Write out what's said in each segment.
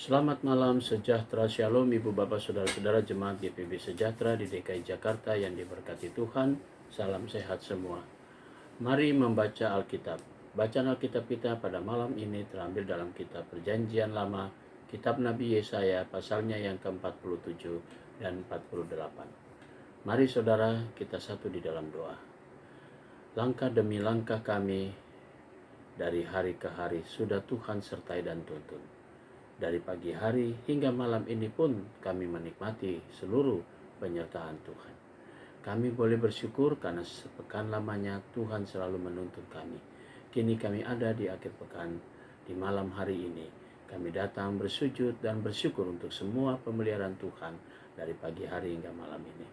Selamat malam, sejahtera Shalom Ibu Bapak Saudara-saudara Jemaat GPB Sejahtera di DKI Jakarta yang diberkati Tuhan. Salam sehat semua. Mari membaca Alkitab. Bacaan Alkitab kita pada malam ini terambil dalam kitab Perjanjian Lama, kitab Nabi Yesaya pasalnya yang ke-47 dan 48. Mari saudara, kita satu di dalam doa. Langkah demi langkah kami dari hari ke hari sudah Tuhan sertai dan tuntun. Dari pagi hari hingga malam ini pun kami menikmati seluruh penyertaan Tuhan. Kami boleh bersyukur karena sepekan lamanya Tuhan selalu menuntun kami. Kini kami ada di akhir pekan, di malam hari ini. Kami datang bersujud dan bersyukur untuk semua pemeliharaan Tuhan dari pagi hari hingga malam ini.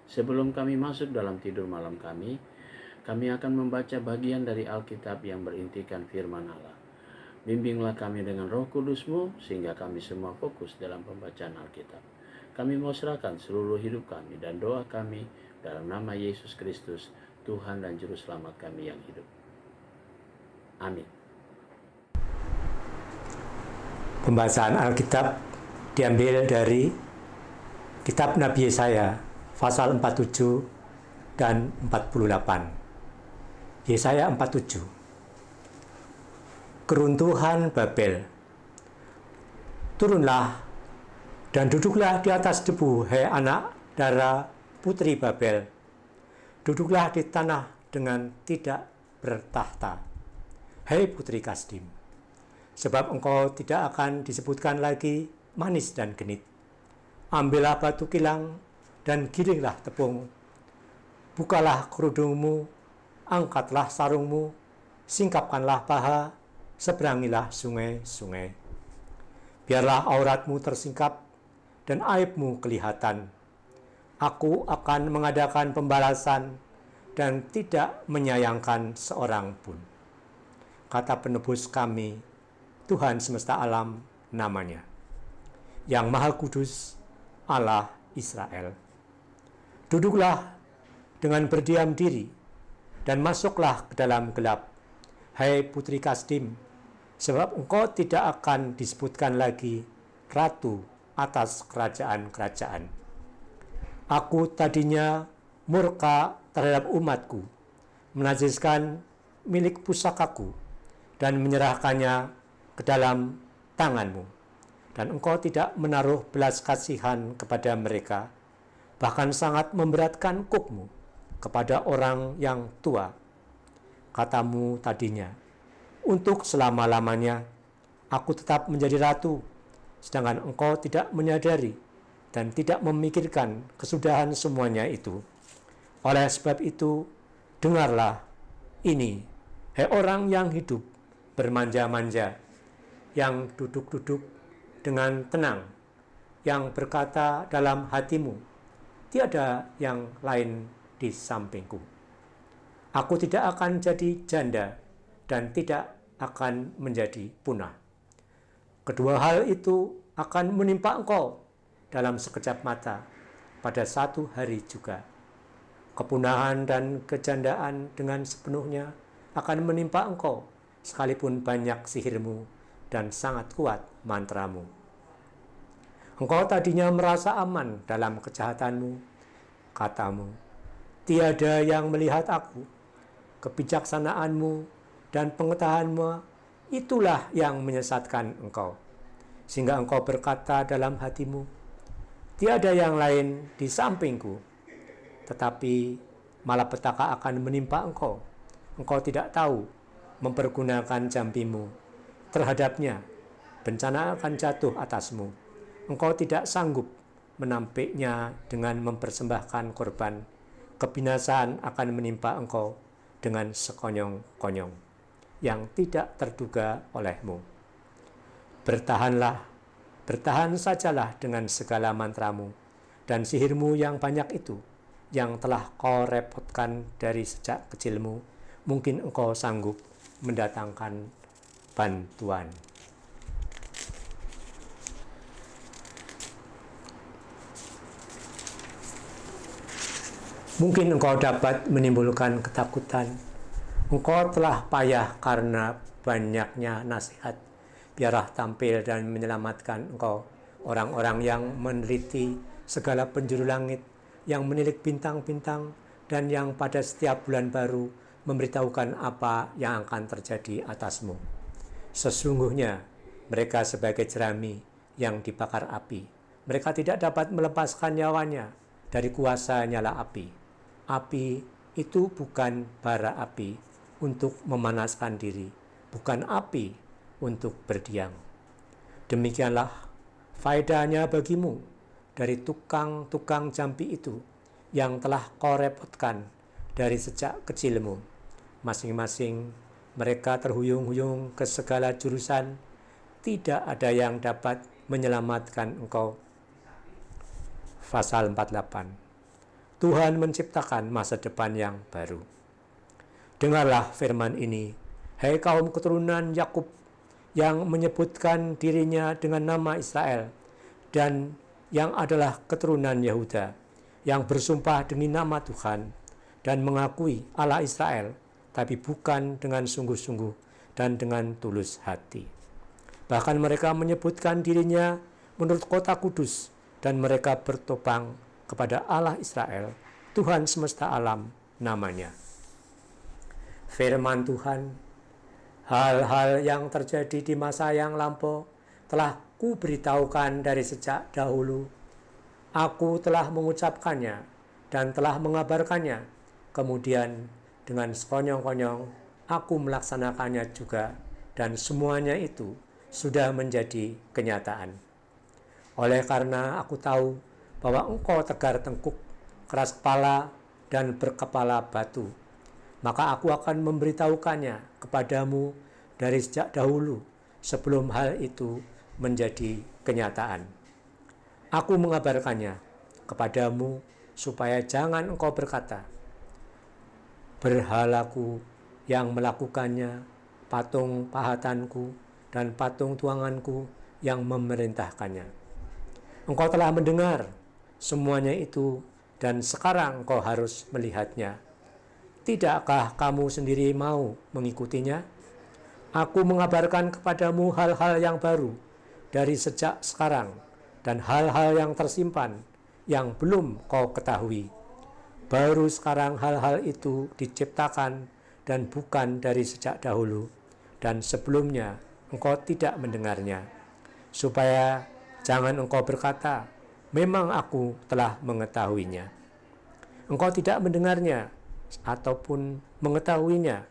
Sebelum kami masuk dalam tidur malam kami akan membaca bagian dari Alkitab yang berintikan firman Allah. Bimbinglah kami dengan Roh Kudus-Mu sehingga kami semua fokus dalam pembacaan Alkitab. Kami mau serahkan seluruh hidup kami dan doa kami dalam nama Yesus Kristus, Tuhan dan Juru Selamat kami yang hidup. Amin. Pembacaan Alkitab diambil dari kitab Nabi Yesaya pasal 47 dan 48. Yesaya 47. Keruntuhan Babel. Turunlah dan duduklah di atas debu, hai anak dara putri Babel. Duduklah di tanah dengan tidak bertahta, hai putri Kasdim. Sebab engkau tidak akan disebutkan lagi manis dan genit. Ambillah batu kilang dan gilinglah tepung. Bukalah kerudungmu, angkatlah sarungmu, singkapkanlah paha, seberangilah sungai-sungai. Biarlah auratmu tersingkap dan aibmu kelihatan. Aku akan mengadakan pembalasan dan tidak menyayangkan seorang pun. Kata penebus kami, Tuhan semesta alam namanya, yang Maha Kudus, Allah Israel. Duduklah dengan berdiam diri dan masuklah ke dalam gelap, hai putri Kasdim, sebab engkau tidak akan disebutkan lagi ratu atas kerajaan-kerajaan. Aku tadinya murka terhadap umatku, menajiskan milik pusakaku, dan menyerahkannya ke dalam tanganmu. Dan engkau tidak menaruh belas kasihan kepada mereka, bahkan sangat memberatkan kukmu kepada orang yang tua. Katamu tadinya, untuk selama-lamanya aku tetap menjadi ratu, sedangkan engkau tidak menyadari dan tidak memikirkan kesudahan semuanya itu. Oleh sebab itu, dengarlah ini, hai orang yang hidup bermanja-manja, yang duduk-duduk dengan tenang, yang berkata dalam hatimu, tiada yang lain di sampingku. Aku tidak akan jadi janda dan tidak akan menjadi punah. Kedua hal itu akan menimpa engkau dalam sekejap mata pada satu hari juga. Kepunahan dan kejandaan dengan sepenuhnya akan menimpa engkau, sekalipun banyak sihirmu dan sangat kuat mantramu. Engkau tadinya merasa aman dalam kejahatanmu. Katamu, tiada yang melihat aku. Kebijaksanaanmu dan pengetahuanmu itulah yang menyesatkan engkau, sehingga engkau berkata dalam hatimu, tiada yang lain di sampingku. Tetapi malapetaka akan menimpa engkau. Engkau tidak tahu mempergunakan jambimu terhadapnya. Bencana akan jatuh atasmu. Engkau tidak sanggup menampiknya dengan mempersembahkan korban. Kebinasaan akan menimpa engkau dengan sekonyong-konyong yang tidak terduga olehmu. Bertahanlah, bertahan sajalah dengan segala mantramu dan sihirmu yang banyak itu, yang telah kau repotkan dari sejak kecilmu. Mungkin engkau sanggup mendatangkan bantuan. Mungkin engkau dapat menimbulkan ketakutan. Engkau telah payah karena banyaknya nasihat. biarlah tampil dan menyelamatkan engkau, orang-orang yang meneliti segala penjuru langit, yang menilik bintang-bintang, dan yang pada setiap bulan baru memberitahukan apa yang akan terjadi atasmu. Sesungguhnya mereka sebagai jerami yang dibakar api. Mereka tidak dapat melepaskan nyawanya dari kuasa nyala api. Api itu bukan bara api untuk memanaskan diri, bukan api untuk berdiam. Demikianlah faedahnya bagimu dari tukang-tukang jampi itu yang telah kau repotkan dari sejak kecilmu. Masing-masing mereka terhuyung-huyung ke segala jurusan, tidak ada yang dapat menyelamatkan engkau. Pasal 48. Tuhan menciptakan masa depan yang baru. Dengarlah firman ini, hai kaum keturunan Yakub, yang menyebutkan dirinya dengan nama Israel, dan yang adalah keturunan Yehuda, yang bersumpah demi nama Tuhan, dan mengakui Allah Israel, tapi bukan dengan sungguh-sungguh dan dengan tulus hati. Bahkan mereka menyebutkan dirinya menurut kota kudus, dan mereka bertopang kepada Allah Israel, Tuhan semesta alam namanya. Firman Tuhan, hal-hal yang terjadi di masa yang lampau telah kuberitahukan dari sejak dahulu. Aku telah mengucapkannya dan telah mengabarkannya. Kemudian dengan sekonyong-konyong aku melaksanakannya juga, dan semuanya itu sudah menjadi kenyataan. Oleh karena aku tahu bahwa engkau tegar tengkuk, keras kepala, dan berkepala batu, maka aku akan memberitahukannya kepadamu dari sejak dahulu, sebelum hal itu menjadi kenyataan. Aku mengabarkannya kepadamu supaya jangan engkau berkata, berhalaku yang melakukannya, patung pahatanku dan patung tuanganku yang memerintahkannya. Engkau telah mendengar semuanya itu, dan sekarang engkau harus melihatnya. Tidakkah kamu sendiri mau mengikutinya? Aku mengabarkan kepadamu hal-hal yang baru dari sejak sekarang, dan hal-hal yang tersimpan yang belum kau ketahui. Baru sekarang hal-hal itu diciptakan dan bukan dari sejak dahulu, dan sebelumnya engkau tidak mendengarnya, supaya jangan engkau berkata, memang aku telah mengetahuinya. Engkau tidak mendengarnya ataupun mengetahuinya,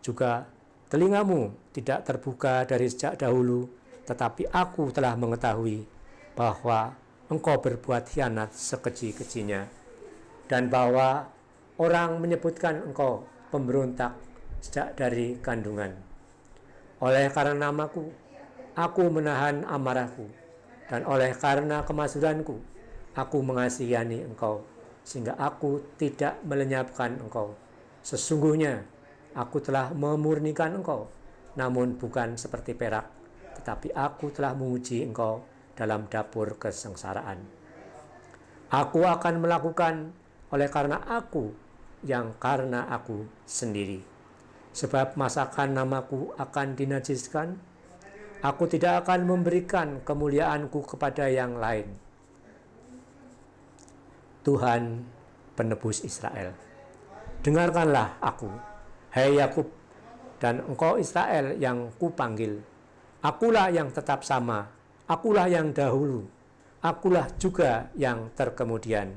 juga telingamu tidak terbuka dari sejak dahulu, tetapi aku telah mengetahui bahwa engkau berbuat khianat sekeji-kejinya, dan bahwa orang menyebutkan engkau pemberontak sejak dari kandungan. Oleh karena namaku, aku menahan amarahku, dan oleh karena kemazuranku, aku mengasihani engkau, sehingga aku tidak melenyapkan engkau. Sesungguhnya aku telah memurnikan engkau, namun bukan seperti perak, tetapi aku telah menguji engkau dalam dapur kesengsaraan. Aku akan melakukan oleh karena aku, yang karena aku sendiri. Sebab masakan namaku akan dinajiskan, aku tidak akan memberikan kemuliaanku kepada yang lain. Tuhan penebus Israel. Dengarkanlah aku, hai Yakub, dan engkau Israel yang kupanggil. Akulah yang tetap sama, akulah yang dahulu, akulah juga yang terkemudian.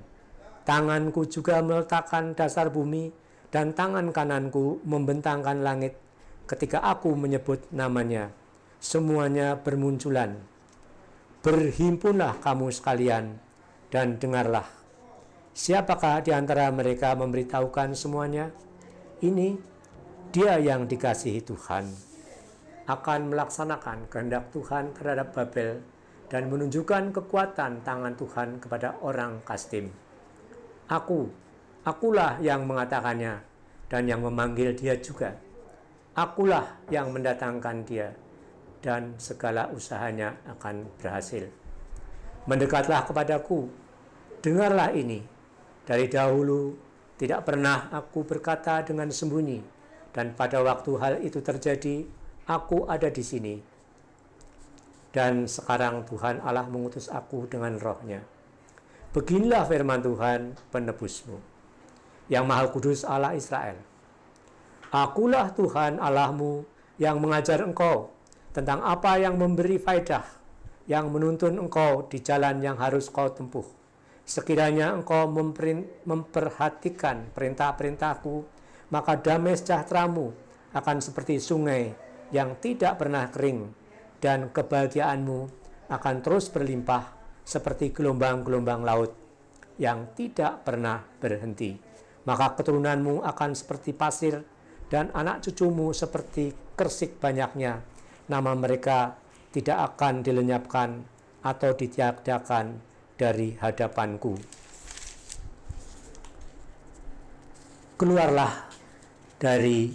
Tanganku juga meletakkan dasar bumi, dan tangan kananku membentangkan langit. Ketika aku menyebut namanya, semuanya bermunculan. Berhimpunlah kamu sekalian dan dengarlah. Siapakah di antara mereka memberitahukan semuanya? Ini dia yang dikasihi Tuhan, akan melaksanakan kehendak Tuhan terhadap Babel dan menunjukkan kekuatan tangan Tuhan kepada orang Kasdim. Akulah yang mengatakannya dan yang memanggil dia juga. Akulah yang mendatangkan dia, dan segala usahanya akan berhasil. Mendekatlah kepadaku, dengarlah ini. Dari dahulu tidak pernah aku berkata dengan sembunyi, dan pada waktu hal itu terjadi, aku ada di sini. dan sekarang Tuhan Allah mengutus aku dengan roh-Nya. Beginilah firman Tuhan penebusmu, yang Maha Kudus Allah Israel. Akulah Tuhan Allahmu yang mengajar engkau tentang apa yang memberi faedah, yang menuntun engkau di jalan yang harus kau tempuh. Sekiranya engkau memperhatikan perintah-perintahku, maka damai sejahteramu akan seperti sungai yang tidak pernah kering, dan kebahagiaanmu akan terus berlimpah seperti gelombang-gelombang laut yang tidak pernah berhenti. Maka keturunanmu akan seperti pasir, dan anak cucumu seperti kersik banyaknya. Nama mereka tidak akan dilenyapkan atau ditiadakan dari hadapanku. Keluarlah dari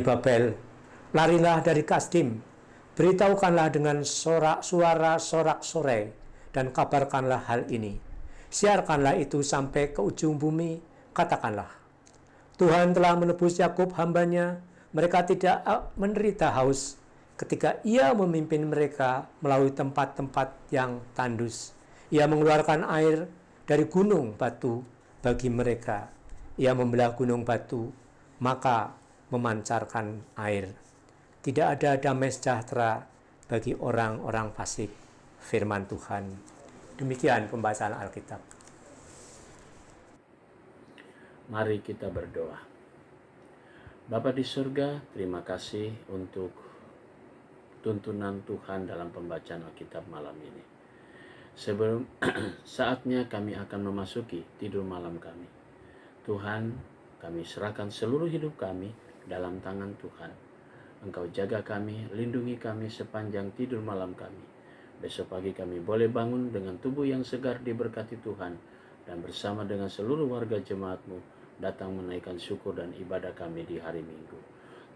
Babel, larilah dari Kasdim, beritahukanlah dengan suara sorak-sorai, dan kabarkanlah hal ini. Siarkanlah itu sampai ke ujung bumi, katakanlah, Tuhan telah menebus Yakub hamba-Nya, mereka tidak menderita haus, ketika Ia memimpin mereka melalui tempat-tempat yang tandus. Ia mengeluarkan air dari gunung batu bagi mereka. Ia membelah gunung batu, maka memancarkan air. Tidak ada damai sejahtera bagi orang-orang fasik. Firman Tuhan. Demikian pembacaan Alkitab. Mari kita berdoa. Bapa di surga, terima kasih untuk tuntunan Tuhan dalam pembacaan Alkitab malam ini. Sebelum saatnya kami akan memasuki tidur malam kami. Tuhan, kami serahkan seluruh hidup kami dalam tangan Tuhan. Engkau jaga kami, lindungi kami sepanjang tidur malam kami. Besok pagi kami boleh bangun dengan tubuh yang segar diberkati Tuhan, dan bersama dengan seluruh warga jemaat-Mu datang menaikkan syukur dan ibadah kami di hari Minggu.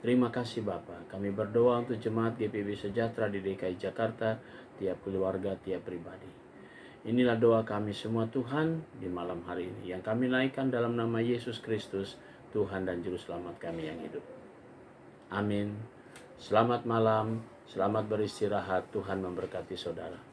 Terima kasih Bapa. Kami berdoa untuk jemaat GPIB Sejahtera di DKI Jakarta, tiap keluarga, tiap pribadi. Inilah doa kami semua Tuhan di malam hari ini, yang kami naikkan dalam nama Yesus Kristus, Tuhan dan Juru Selamat kami yang hidup. Amin. Selamat malam, selamat beristirahat, Tuhan memberkati saudara.